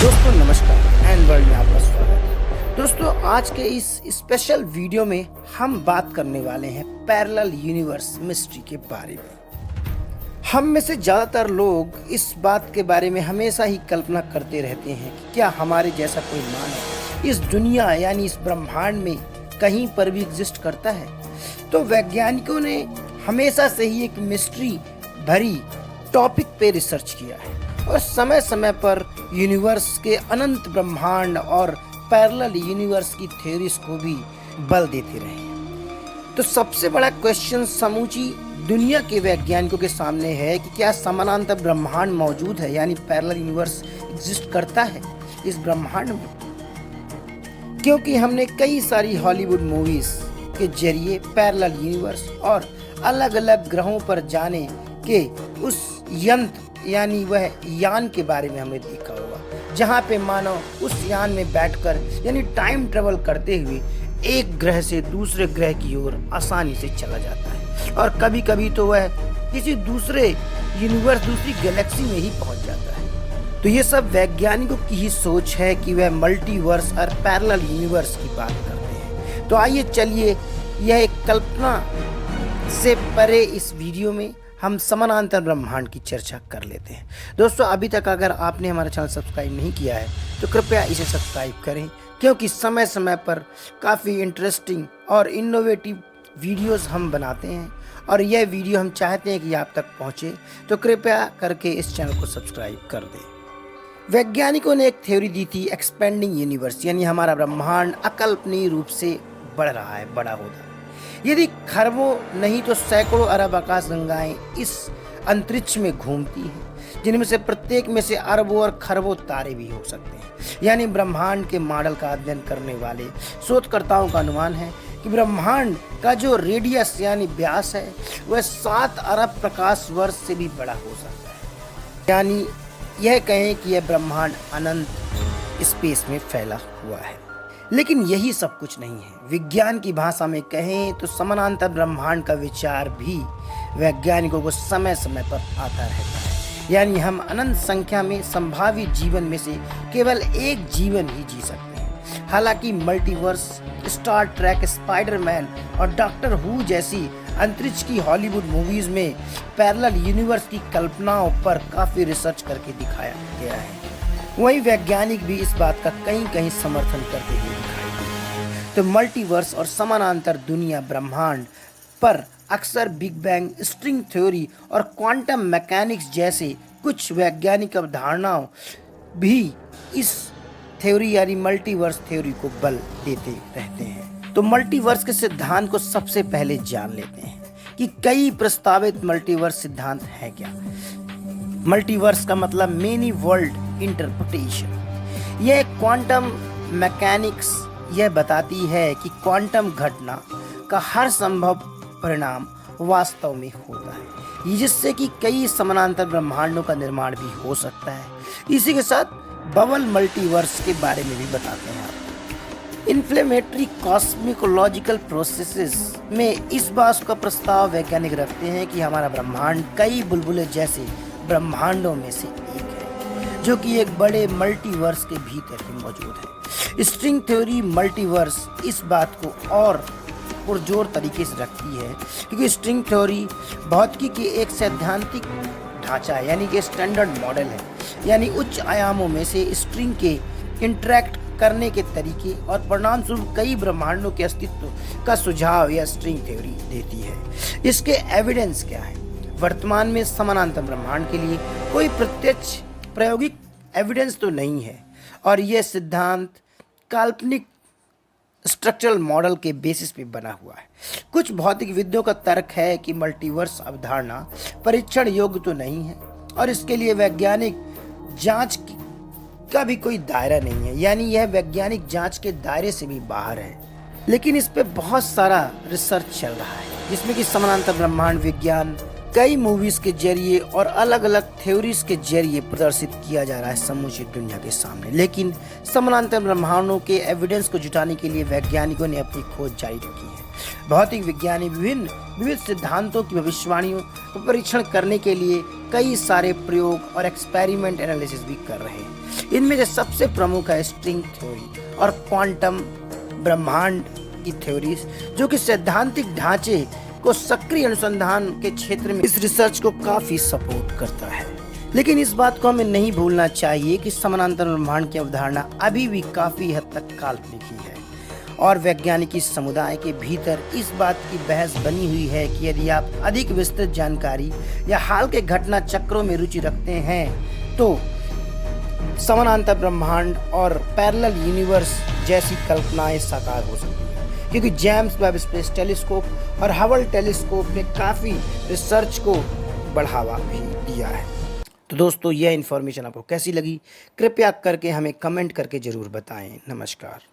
दोस्तों नमस्कार and world में आपका स्वागत है। दोस्तों आज के इस स्पेशल वीडियो में हम बात करने वाले हैं पैरेलल यूनिवर्स मिस्ट्री के बारे में। हम में से ज़्यादातर लोग इस बात के बारे में हमेशा ही कल्पना करते रहते हैं कि क्या हमारे जैसा कोई मानव इस दुनिया यानी इस ब्रह्मांड में कहीं पर भी एग्जिस्ट करता है। तो वैज्ञानिकों ने हमेशा से ही एक मिस्ट्री भरी टॉपिक पे रिसर्च किया है और समय समय पर यूनिवर्स के अनंत ब्रह्मांड और पैरेलल यूनिवर्स की थ्योरीज को भी बल देते रहे। तो सबसे बड़ा क्वेश्चन समूची दुनिया के वैज्ञानिकों के सामने है कि क्या समानांतर ब्रह्मांड मौजूद है, यानी पैरेलल यूनिवर्स एग्जिस्ट करता है इस ब्रह्मांड में। क्योंकि हमने कई सारी हॉलीवुड मूवीज के जरिए पैरेलल यूनिवर्स और अलग अलग ग्रहों पर जाने के उस यंत्र यानी वह यान के बारे में हमने देखा होगा, जहाँ पे मानव उस यान में बैठकर यानी टाइम ट्रेवल करते हुए एक ग्रह से दूसरे ग्रह की ओर आसानी से चला जाता है और कभी कभी तो वह किसी दूसरे यूनिवर्स दूसरी गैलेक्सी में ही पहुंच जाता है। तो ये सब वैज्ञानिकों की ही सोच है कि वह मल्टीवर्स और पैरेलल यूनिवर्स की बात करते हैं। तो आइए चलिए यह एक कल्पना से परे इस वीडियो में हम समानांतर ब्रह्मांड की चर्चा कर लेते हैं। दोस्तों अभी तक अगर आपने हमारा चैनल सब्सक्राइब नहीं किया है तो कृपया इसे सब्सक्राइब करें, क्योंकि समय समय पर काफ़ी इंटरेस्टिंग और इनोवेटिव वीडियोस हम बनाते हैं और यह वीडियो हम चाहते हैं कि आप तक पहुंचे, तो कृपया करके इस चैनल को सब्सक्राइब कर दें। वैज्ञानिकों ने एक थ्योरी दी थी एक्सपेंडिंग यूनिवर्स, यानी हमारा ब्रह्मांड अकल्पनीय रूप से बढ़ रहा है, बड़ा हो रहा है। यदि खरबों नहीं तो सैकड़ों अरब आकाशगंगाएं इस अंतरिक्ष में घूमती हैं, जिनमें से प्रत्येक में से अरबों और खरबों तारे भी हो सकते हैं। यानी ब्रह्मांड के मॉडल का अध्ययन करने वाले शोधकर्ताओं का अनुमान है कि ब्रह्मांड का जो रेडियस यानी व्यास है वह 7 अरब प्रकाश वर्ष से भी बड़ा हो सकता है। यानी यह कहें कि यह ब्रह्मांड अनंत स्पेस में फैला हुआ है। लेकिन यही सब कुछ नहीं है। विज्ञान की भाषा में कहें तो समानांतर ब्रह्मांड का विचार भी वैज्ञानिकों को समय समय पर आता रहता है। यानी हम अनंत संख्या में संभावित जीवन में से केवल एक जीवन ही जी सकते हैं। हालांकि मल्टीवर्स, स्टार ट्रैक, स्पाइडरमैन और डॉक्टर हू जैसी अंतरिक्ष की हॉलीवुड मूवीज में पैरेलल यूनिवर्स की कल्पनाओं पर काफी रिसर्च करके दिखाया गया है। वही वैज्ञानिक भी इस बात का कहीं कहीं समर्थन करते हुए दिखाई देते। तो मल्टीवर्स और समानांतर दुनिया ब्रह्मांड पर अक्सर बिग बैंग, स्ट्रिंग थ्योरी और क्वांटम मैकेनिक्स जैसे कुछ वैज्ञानिक अवधारणाओं भी इस थ्योरी यानी मल्टीवर्स थ्योरी को बल देते रहते हैं। तो मल्टीवर्स के सिद्धांत को सबसे पहले जान लेते हैं कि कई प्रस्तावित मल्टीवर्स सिद्धांत है क्या। मल्टीवर्स का मतलब मेनी वर्ल्ड इंटरप्रिटेशन। यह क्वांटम मैकेनिक्स यह बताती है कि क्वांटम घटना का हर संभव परिणाम वास्तव में होता है, जिससे कि कई समानांतर ब्रह्मांडों का निर्माण भी हो सकता है। इसी के साथ बबल मल्टीवर्स के बारे में भी बताते हैं आपको। इन्फ्लेमेटरी कॉस्मिकोलॉजिकल प्रोसेसेस में इस बात का प्रस्ताव वैज्ञानिक रखते हैं कि हमारा ब्रह्मांड कई बुलबुले जैसे ब्रह्मांडों में से एक है, जो कि एक बड़े मल्टीवर्स के भीतर ही मौजूद है। स्ट्रिंग थ्योरी मल्टीवर्स इस बात को और पुरजोर तरीके से रखती है, क्योंकि स्ट्रिंग थ्योरी भौतिकी की एक सैद्धांतिक ढांचा है, यानी कि स्टैंडर्ड मॉडल है। यानी उच्च आयामों में से स्ट्रिंग के इंटरैक्ट करने के तरीके और परिणाम स्वरूप कई ब्रह्मांडों के अस्तित्व का सुझाव यह स्ट्रिंग थ्योरी देती है। इसके एविडेंस क्या है? वर्तमान में समानांतर ब्रह्मांड के लिए कोई प्रत्यक्ष प्रायोगिक एविडेंस तो नहीं है और यह सिद्धांत काल्पनिक स्ट्रक्चरल मॉडल के बेसिस पे बना हुआ है। कुछ भौतिकविदों का तर्क है कि मल्टीवर्स अवधारणा परीक्षण योग्य तो नहीं है और इसके लिए वैज्ञानिक जांच का भी कोई दायरा नहीं है, यानी यह वैज्ञानिक जांच के दायरे से भी बाहर है। लेकिन इस पे बहुत सारा रिसर्च चल रहा है, जिसमें कि समानांतर ब्रह्मांड विज्ञान कई मूवीज के जरिए और अलग अलग थ्योरीज के जरिए प्रदर्शित किया जा रहा है समूची दुनिया के सामने। लेकिन समानांतर ब्रह्मांडों के एविडेंस को जुटाने के लिए वैज्ञानिकों ने अपनी खोज जारी रखी है। भौतिक विज्ञानी विभिन्न सिद्धांतों की भविष्यवाणियों को परीक्षण करने के लिए कई सारे प्रयोग और एक्सपेरिमेंट एनालिसिस भी कर रहे हैं। इनमें से सबसे प्रमुख है स्ट्रिंग थ्योरी और क्वांटम ब्रह्मांड की थ्योरीज, जो कि सैद्धांतिक ढांचे को सक्रिय अनुसंधान के क्षेत्र में इस रिसर्च को काफी सपोर्ट करता है। लेकिन इस बात को हमें नहीं भूलना चाहिए कि समानांतर ब्रह्मांड की अवधारणा अभी भी काफी हद तक काल्पनिक ही है और वैज्ञानिक समुदाय के भीतर इस बात की बहस बनी हुई है कि यदि आप अधिक विस्तृत जानकारी या हाल के घटना चक्रों में रुचि रखते हैं तो समानांतर ब्रह्मांड और पैरेलल यूनिवर्स जैसी कल्पनाएं साकार हो सकती हैं, क्योंकि जेम्स वेब स्पेस टेलीस्कोप और हबल टेलीस्कोप ने काफ़ी रिसर्च को बढ़ावा भी दिया है। तो दोस्तों, यह इन्फॉर्मेशन आपको कैसी लगी, कृपया करके हमें कमेंट करके ज़रूर बताएं। नमस्कार।